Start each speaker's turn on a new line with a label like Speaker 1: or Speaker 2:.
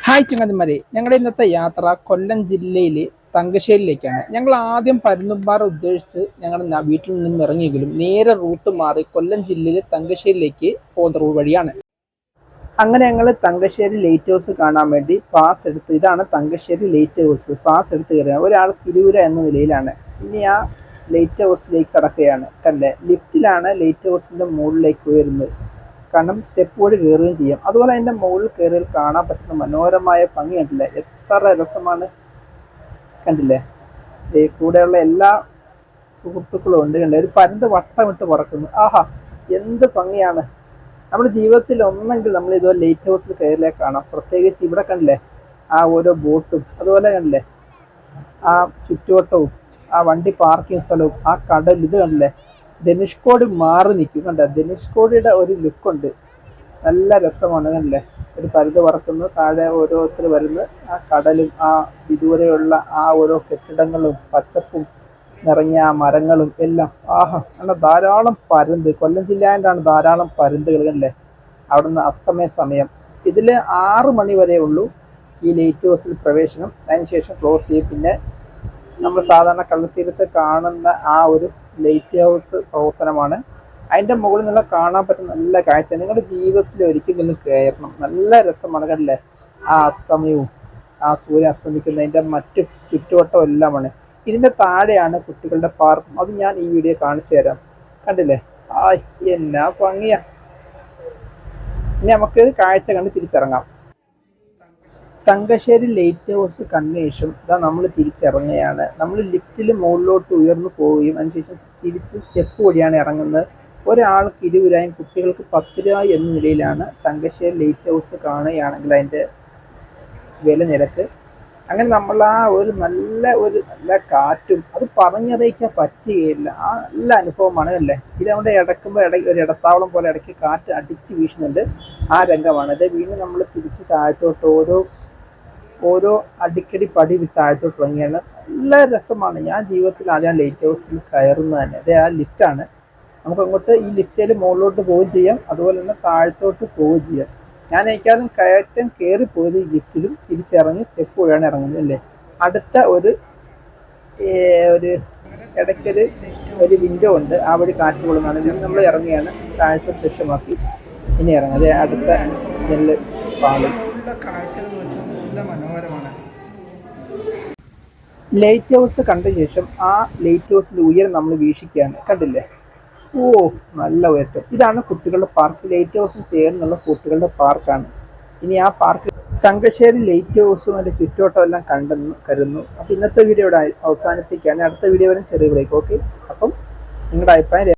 Speaker 1: Hi ചങ്ങാതിമാരെ, ഞങ്ങളുടെ ഇന്നത്തെ യാത്ര കൊല്ലം ജില്ലയിലെ തങ്കശ്ശേരിയിലേക്കാണ്. ഞങ്ങൾ ആദ്യം പരുന്തുംപാറ ഉദ്ദേശിച്ച് ഞങ്ങളുടെ വീട്ടിൽ നിന്നും ഇറങ്ങിയെങ്കിലും നേരെ റൂട്ട് മാറി കൊല്ലം ജില്ലയിലെ തങ്കശ്ശേരിയിലേക്ക് പോകുന്ന വഴിയാണ്. അങ്ങനെ ഞങ്ങൾ തങ്കശ്ശേരി ലൈറ്റ് ഹൗസ് കാണാൻ വേണ്ടി പാസ് എടുത്ത്, ഇതാണ് തങ്കശ്ശേരി ലൈറ്റ് ഹൗസ്, പാസ് എടുത്ത് കയറുക. ഒരാൾ തിരൂര എന്ന നിലയിലാണ്. ഇനി ആ ലൈറ്റ് ഹൗസിലേക്ക് കടക്കുകയാണ്. കണ്ടേ, ലിഫ്റ്റിലാണ് ലൈറ്റ് ഹൗസിന്റെ മുകളിലേക്ക് ഉയരുന്നത്. കാരണം സ്റ്റെപ്പ് വഴി കയറുകയും ചെയ്യാം. അതുപോലെ അതിൻ്റെ മുകളിൽ കയറിയാൽ കാണാൻ പറ്റുന്ന മനോഹരമായ ഭംഗി കണ്ടില്ലേ, എത്ര രസമാണ്. കണ്ടില്ലേ, കൂടെയുള്ള എല്ലാ സുഹൃത്തുക്കളും ഉണ്ട്. കണ്ടില്ലേ, ഒരു പരുന്ത് വട്ടമിട്ട് പറക്കുന്നു. ആഹാ, എന്ത് ഭംഗിയാണ്. നമ്മുടെ ജീവിതത്തിൽ ഒന്നെങ്കിൽ നമ്മൾ ഇതുപോലെ ലൈറ്റ് ഹൗസിൽ കയറിയാൽ കാണാം. പ്രത്യേകിച്ച് ഇവിടെ കണ്ടില്ലേ, ആ ഓരോ ബോട്ടും, അതുപോലെ കണ്ടില്ലേ ആ ചുറ്റുവട്ടവും, ആ വണ്ടി പാർക്കിംഗ് സ്ഥലവും, ആ കടൽ, ഇത് കണ്ടില്ലേ, ധനുഷ്കോടി മാറി നിൽക്കും. കണ്ട, ധനുഷ്കോടിയുടെ ഒരു ലുക്കുണ്ട്, നല്ല രസമാണ്. കണ്ടില്ലേ, ഒരു പരുത് പറക്കുന്നു, താഴെ ഓരോരുത്തർ വരുന്നു, ആ കടലും ആ ഇതുവരെയുള്ള ആ ഓരോ കെട്ടിടങ്ങളും പച്ചപ്പും നിറഞ്ഞ ആ മരങ്ങളും എല്ലാം. ആഹാ, കണ്ട, ധാരാളം പരുന്ത്. കൊല്ലം ജില്ലയിലാണ് ധാരാളം പരുന്തുകൾ. കണ്ടില്ലേ, അവിടുന്ന് അസ്തമയ സമയം. ഇതിൽ 6 മണി വരെ ഉള്ളൂ ഈ ലൈറ്റ് ഹൗസിൽ പ്രവേശനം. അതിനുശേഷം ക്ലോസ് ചെയ്യും. പിന്നെ നമ്മൾ സാധാരണ കടൽത്തീരത്ത് കാണുന്ന ആ ഒരു ലൈറ്റ് ഹൗസ് പ്രവർത്തനമാണ്. അതിൻ്റെ മുകളിൽ നിന്നുള്ള കാണാൻ പറ്റുന്ന നല്ല കാഴ്ച. നിങ്ങളുടെ ജീവിതത്തിൽ ഒരിക്കലും ഒന്ന് കയറണം, നല്ല രസമാണ്. കണ്ടില്ലേ, ആ അസ്തമയവും ആ സൂര്യൻ അസ്തമിക്കുന്നതിൻ്റെ മറ്റു ചുറ്റുവട്ടവും എല്ലാമാണ്. ഇതിൻ്റെ താഴെയാണ് കുട്ടികളുടെ പാർക്കും. അത് ഞാൻ ഈ വീഡിയോ കാണിച്ചു തരാം. കണ്ടില്ലേ, ആ എന്നാ ഭംഗിയാ. ഇനി നമുക്ക് കാഴ്ച കണ്ട് തിരിച്ചിറങ്ങാം. തങ്കശ്ശേരി ലൈറ്റ് ഹൗസ് കണ്ട ശേഷം ഇതാ നമ്മൾ തിരിച്ചിറങ്ങുകയാണ്. നമ്മൾ ലിഫ്റ്റിൽ മുകളിലോട്ട് ഉയർന്നു പോവുകയും അതിനുശേഷം തിരിച്ച് സ്റ്റെപ്പ് വഴിയാണ് ഇറങ്ങുന്നത്. ഒരാൾക്ക് 20 രൂപയും കുട്ടികൾക്ക് 10 രൂപ എന്ന നിലയിലാണ് തങ്കശ്ശേരി ലൈറ്റ് ഹൗസ് കാണുകയാണെങ്കിൽ അതിൻ്റെ വില നിരക്ക്. അങ്ങനെ നമ്മൾ ആ ഒരു നല്ല കാറ്റും, അത് പറഞ്ഞറിയിക്കാൻ പറ്റുകയില്ല, ആ നല്ല അനുഭവമാണ്. അല്ലേ, ഇതവിടെ ഇടക്കുമ്പോൾ ഒരു ഇടത്താവളം പോലെ ഇടയ്ക്ക് കാറ്റ് അടിച്ച് വീശുന്നുണ്ട്. ആ രംഗമാണ് ഇത്. വീണ്ടും നമ്മൾ തിരിച്ച് താഴത്തോട്ട് ഓരോ അടിക്കടി പടി താഴത്തോട്ട് ഇറങ്ങിയാണ്. നല്ല രസമാണ്. ഞാൻ ജീവിതത്തിൽ ആദ്യം ലൈറ്റ് ഹൗസിൽ കയറുന്നത് തന്നെ. അതെ, ആ ലിഫ്റ്റാണ്. നമുക്ക് അങ്ങോട്ട് ഈ ലിഫ്റ്റിൽ മുകളിലോട്ട് പോവുകയും ചെയ്യാം, അതുപോലെ തന്നെ താഴത്തോട്ട് പോവുകയും ചെയ്യാം. ഞാൻ ഏക്കാളും കയറ്റം കയറിപ്പോയത് ഈ ലിഫ്റ്റിലും തിരിച്ചിറങ്ങി സ്റ്റെപ്പ് വഴിയാണ് ഇറങ്ങുന്നത്. അല്ലേ, അടുത്ത ഒരു ഇടയ്ക്കൊരു വിൻഡോ ഉണ്ട്, ആ വഴി കാറ്റ് കൊള്ളുന്നതാണ്. ഇനി നമ്മൾ ഇറങ്ങിയാണ് താഴത്തോട്ട് ലക്ഷ്യമാക്കി ഇനി ഇറങ്ങുന്നത്. അടുത്ത നെല്ല് പാളും കാഴ്ചകൾ വെച്ചാൽ നല്ല മനോഹരമാണ്. ലൈറ്റ് ഹൗസ് കണ്ട ശേഷം ആ ലൈറ്റ് ഹൗസിൽ ഉയരം നമ്മൾ വീക്ഷിക്കുകയാണ്. കണ്ടില്ലേ, ഓ നല്ല ഉയർത്തം. ഇതാണ് കുട്ടികളുടെ പാർക്ക്. ലൈറ്റ് ഹൗസിൽ ചേർന്നുള്ള കുട്ടികളുടെ പാർക്കാണ്. ഇനി ആ പാർക്ക് തങ്കശ്ശേരി ലൈറ്റ് ഹൗസും അതിൻ്റെ ചുറ്റുവട്ടം എല്ലാം കണ്ടെന്ന് കരുതുന്നു. അപ്പം ഇന്നത്തെ വീഡിയോ ഇവിടെ അവസാനിപ്പിക്കുകയാണ്. അടുത്ത വീഡിയോ വരും ചെറിയ ബ്രേക്ക്. ഓക്കെ, അപ്പം നിങ്ങളുടെ അഭിപ്രായം